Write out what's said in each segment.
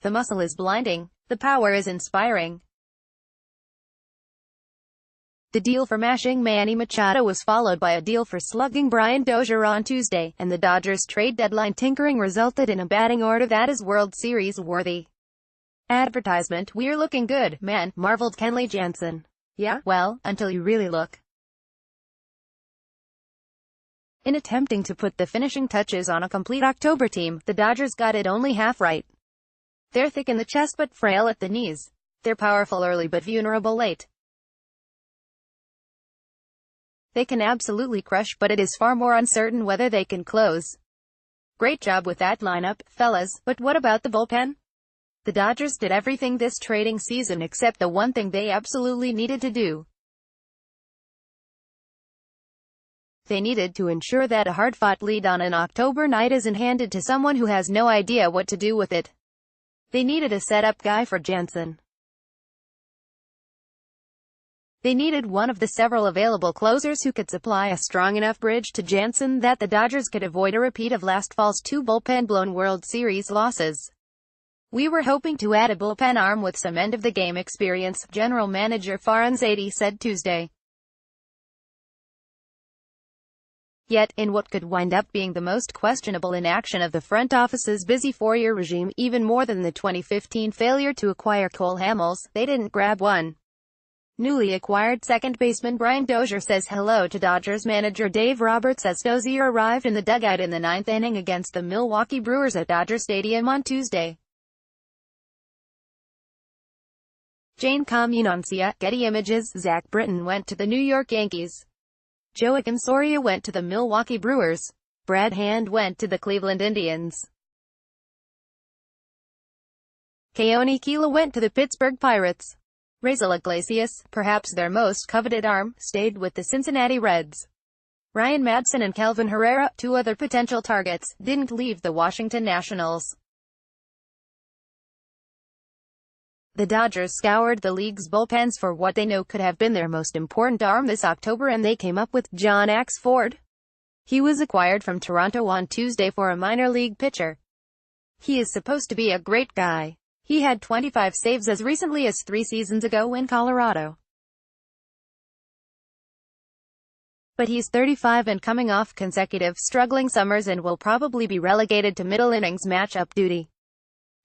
The muscle is blinding. The power is inspiring. The deal for mashing Manny Machado was followed by a deal for slugging Brian Dozier on Tuesday, and the Dodgers' trade deadline tinkering resulted in a batting order that is World Series worthy. Advertisement: "We're looking good, man," marveled Kenley Jansen. Yeah, well, until you really look. In attempting to put the finishing touches on a complete October team, the Dodgers got it only half right. They're thick in the chest but frail at the knees. They're powerful early but vulnerable late. They can absolutely crush, but it is far more uncertain whether they can close. Great job with that lineup, fellas, but what about the bullpen? The Dodgers did everything this trading season except the one thing they absolutely needed to do. They needed to ensure that a hard-fought lead on an October night isn't handed to someone who has no idea what to do with it. They needed a setup guy for Jansen. They needed one of the several available closers who could supply a strong enough bridge to Jansen that the Dodgers could avoid a repeat of last fall's two bullpen-blown World Series losses. "We were hoping to add a bullpen arm with some end-of-the-game experience," General Manager Farhan Zaidi said Tuesday. Yet, in what could wind up being the most questionable inaction of the front office's busy four-year regime, even more than the 2015 failure to acquire Cole Hamels, they didn't grab one. Newly acquired second baseman Brian Dozier says hello to Dodgers manager Dave Roberts as Dozier arrived in the dugout in the ninth inning against the Milwaukee Brewers at Dodger Stadium on Tuesday. Jane Comunancia, Getty Images. Zach Britton went to the New York Yankees. Joakim Soria went to the Milwaukee Brewers. Brad Hand went to the Cleveland Indians. Keone Kela went to the Pittsburgh Pirates. Raisel Iglesias, perhaps their most coveted arm, stayed with the Cincinnati Reds. Ryan Madson and Kelvin Herrera, two other potential targets, didn't leave the Washington Nationals. The Dodgers scoured the league's bullpens for what they know could have been their most important arm this October, and they came up with John Axford. He was acquired from Toronto on Tuesday for a minor league pitcher. He is supposed to be a great guy. He had 25 saves as recently as 3 seasons ago in Colorado. But he's 35 and coming off consecutive struggling summers and will probably be relegated to middle innings matchup duty.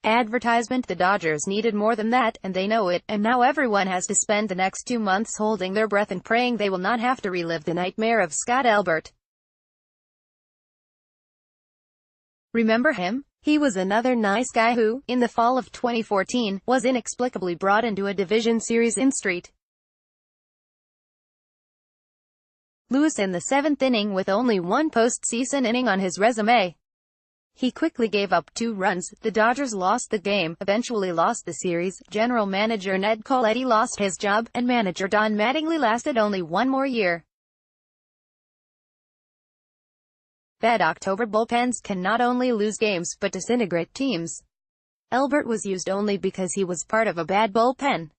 Advertisement: the Dodgers needed more than that, and they know it, and now everyone has to spend the next 2 months holding their breath and praying they will not have to relive the nightmare of Scott Albert. Remember him? He was another nice guy who, in the fall of 2014, was inexplicably brought into a division series in St. Louis in the 7th inning with only one postseason inning on his resume. He quickly gave up 2 runs. The Dodgers lost the game, eventually lost the series. General manager Ned Colletti lost his job, and manager Don Mattingly lasted only 1 more year. Bad October bullpens can not only lose games, but disintegrate teams. Albert was used only because he was part of a bad bullpen.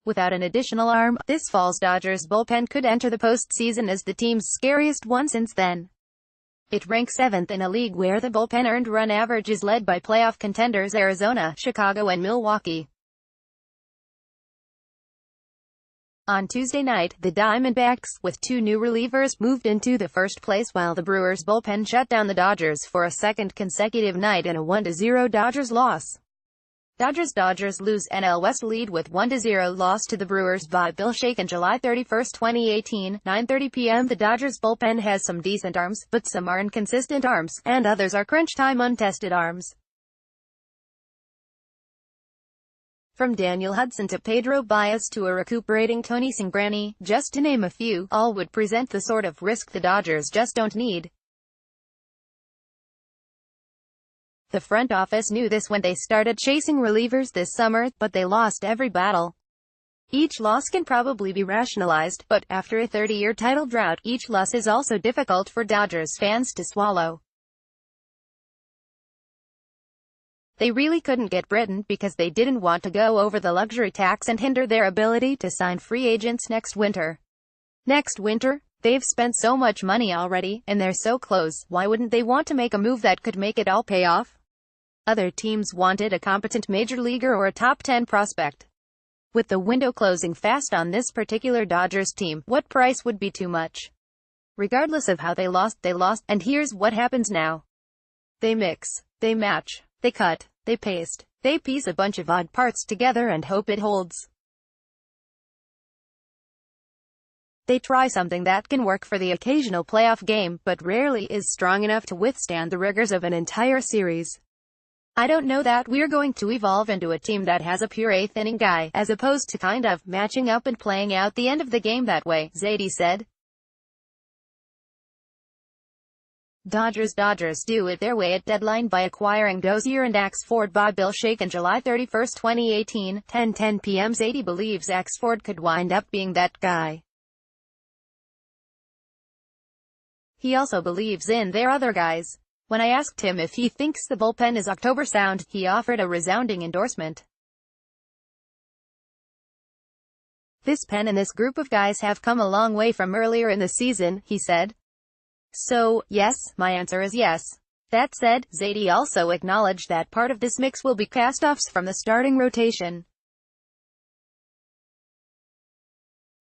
Without an additional arm, this fall's Dodgers bullpen could enter the postseason as the team's scariest one since then. It ranks 7th in a league where the bullpen earned run average is led by playoff contenders Arizona, Chicago and Milwaukee. On Tuesday night, the Diamondbacks, with 2 new relievers, moved into the first place while the Brewers' bullpen shut down the Dodgers for a second consecutive night in a 1-0 Dodgers loss. Dodgers lose NL West lead with 1-0 loss to the Brewers by Bill Shaken July 31, 2018, 9:30 p.m. The Dodgers bullpen has some decent arms, but some are inconsistent arms, and others are crunch-time untested arms. From Daniel Hudson to Pedro Baez to a recuperating Tony Cingrani, just to name a few, all would present the sort of risk the Dodgers just don't need. The front office knew this when they started chasing relievers this summer, but they lost every battle. Each loss can probably be rationalized, but after a 30-year title drought, each loss is also difficult for Dodgers fans to swallow. They really couldn't get Britton because they didn't want to go over the luxury tax and hinder their ability to sign free agents next winter. Next winter? They've spent so much money already, and they're so close. Why wouldn't they want to make a move that could make it all pay off? Other teams wanted a competent major leaguer or a top 10 prospect. With the window closing fast on this particular Dodgers team, what price would be too much? Regardless of how they lost, and here's what happens now. They mix, they match, they cut, they paste, they piece a bunch of odd parts together and hope it holds. They try something that can work for the occasional playoff game, but rarely is strong enough to withstand the rigors of an entire series. I don't know that we're going to evolve into a team that has a pure eighth-inning guy, as opposed to kind of matching up and playing out the end of the game that way, Zadie said. Dodgers do it their way at deadline by acquiring Dozier and Axford by Bill Shake on July 31, 2018, 10:10 p.m. Zadie believes Axford could wind up being that guy. He also believes in their other guys. When I asked him if he thinks the bullpen is October sound, he offered a resounding endorsement. This pen and this group of guys have come a long way from earlier in the season, he said. So, yes, my answer is yes. That said, Zadie also acknowledged that part of this mix will be cast-offs from the starting rotation.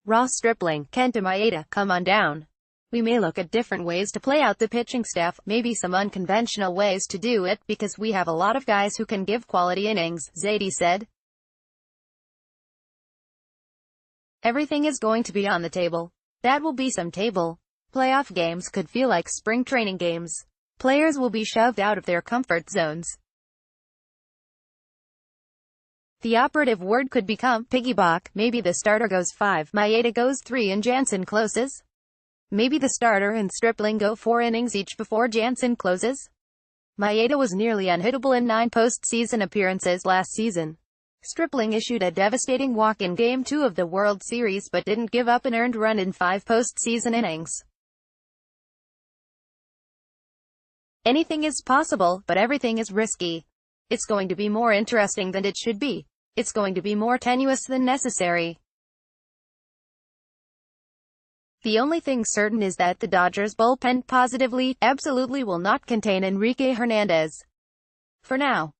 Ross Stripling, Kenta Maeda, come on down. We may look at different ways to play out the pitching staff, maybe some unconventional ways to do it, because we have a lot of guys who can give quality innings, Zadie said. Everything is going to be on the table. That will be some table. Playoff games could feel like spring training games. Players will be shoved out of their comfort zones. The operative word could become piggyback. Maybe the starter goes 5, Maeda goes 3 and Jansen closes. Maybe the starter and Stripling go 4 innings each before Jansen closes. Maeda was nearly unhittable in 9 postseason appearances last season. Stripling issued a devastating walk in Game 2 of the World Series but didn't give up an earned run in 5 postseason innings. Anything is possible, but everything is risky. It's going to be more interesting than it should be. It's going to be more tenuous than necessary. The only thing certain is that the Dodgers bullpen positively, absolutely will not contain Enrique Hernandez. For now.